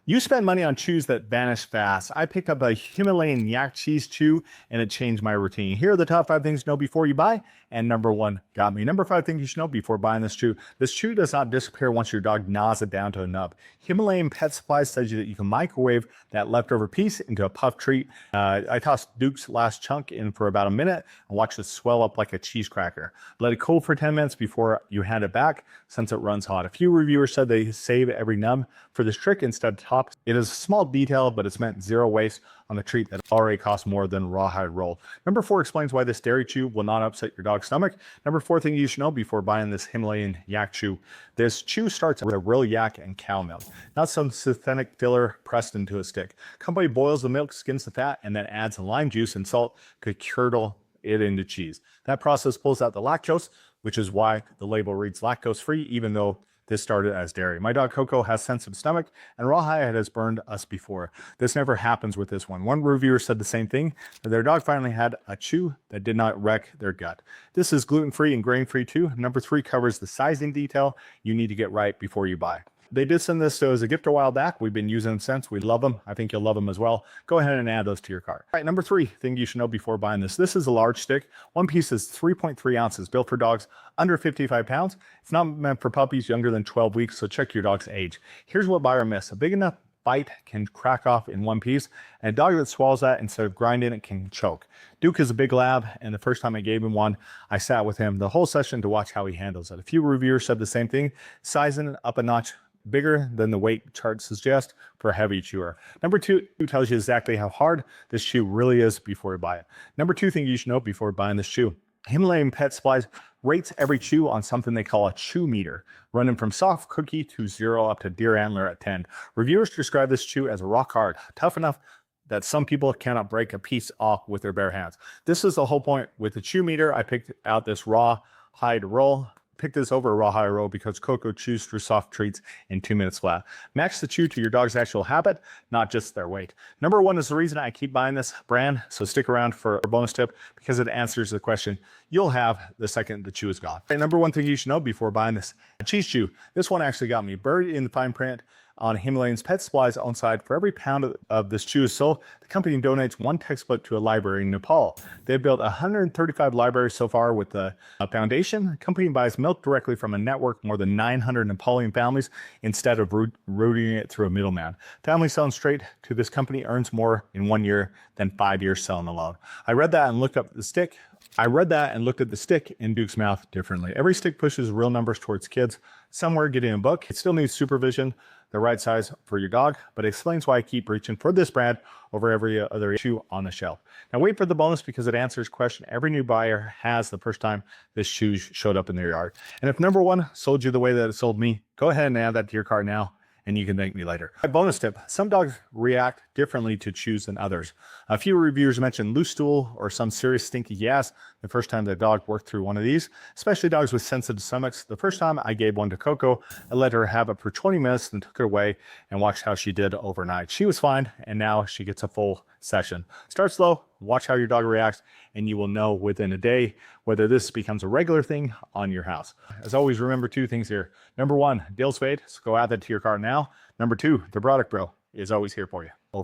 You spend money on chews that vanish fast. I picked up a Himalayan yak cheese chew and it changed my routine. Here are the top 5 things to know before you buy. And number 1 got me. Number 5 thing you should know before buying this chew. This chew does not disappear once your dog gnaws it down to a nub. Himalayan Pet Supplies tells you that you can microwave that leftover piece into a puff treat. I tossed Duke's last chunk in for about a minute and watched it swell up like a cheese cracker. Let it cool for 10 minutes before you hand it back since it runs hot. A few reviewers said they save every nub for this trick instead of top. It is a small detail, but it's meant zero waste on a treat that already costs more than rawhide roll. Number 4 explains why this dairy chew will not upset your dog's stomach. Number 4 thing you should know before buying this Himalayan yak chew. This chew starts with a real yak and cow milk, not some synthetic filler pressed into a stick. Company boils the milk, skins the fat, and then adds some lime juice and salt to curdle it into cheese. That process pulls out the lactose, which is why the label reads lactose free, even though this started as dairy. My dog Coco has sensitive stomach and rawhide has burned us before. This never happens with this one. One reviewer said the same thing, that their dog finally had a chew that did not wreck their gut. This is gluten-free and grain-free too. Number 3 covers the sizing detail you need to get right before you buy. They did send this to us as a gift a while back. We've been using them since. We love them. I think you'll love them as well. Go ahead and add those to your cart. All right, number 3 thing you should know before buying this. This is a large stick. One piece is 3.3 ounces, built for dogs under 55 pounds. It's not meant for puppies younger than 12 weeks, so check your dog's age. Here's what buyer missed. A big enough bite can crack off in one piece, and a dog that swallows that instead of grinding it can choke. Duke is a big lab, and the first time I gave him one, I sat with him the whole session to watch how he handles it. A few reviewers said the same thing, sizing it up a notch bigger than the weight chart suggests for a heavy chewer. Number 2 tells you exactly how hard this chew really is before you buy it. Number 2 thing you should know before buying this chew. Himalayan Pet Supplies rates every chew on something they call a chew meter, running from soft cookie to 0 up to deer antler at 10. Reviewers describe this chew as rock hard, tough enough that some people cannot break a piece off with their bare hands. This is the whole point with the chew meter. I picked out this raw hide roll. Pick this over a rawhide roll because Coco chews through soft treats in 2 minutes flat. Match the chew to your dog's actual habit, not just their weight. Number 1 is the reason I keep buying this brand, so stick around for a bonus tip because it answers the question you'll have the second the chew is gone. Okay, number 1 thing you should know before buying this, a cheese chew. This one actually got me buried in the fine print on Himalayan's Pet Supplies own side. For every pound of this chew is sold, the company donates 1 textbook to a library in Nepal. They've built 135 libraries so far with the foundation. The company buys milk directly from a network more than 900 Nepalian families instead of routing it through a middleman. Family selling straight to this company earns more in 1 year than 5 years selling alone. I read that and looked at the stick in Duke's mouth differently. Every stick pushes real numbers towards kids. Somewhere getting a book. It still needs supervision, the right size for your dog, but it explains why I keep reaching for this brand over every other chew on the shelf. Now wait for the bonus because it answers a question every new buyer has the first time this shoe showed up in their yard. And if number 1 sold you the way that it sold me, go ahead and add that to your cart now, and you can thank me later. A bonus tip, some dogs react differently to chews than others. A few reviewers mentioned loose stool or some serious stinky gas the first time their dog worked through one of these, especially dogs with sensitive stomachs. The first time I gave one to Coco, I let her have it for 20 minutes and took her away and watched how she did overnight. She was fine, and now she gets a full session. Start slow, watch how your dog reacts, and you will know within a day whether this becomes a regular thing on your house. As always, remember 2 things here. Number 1, Dale's Fade, so go add that to your cart now. Number 2, the product bro is always here for you.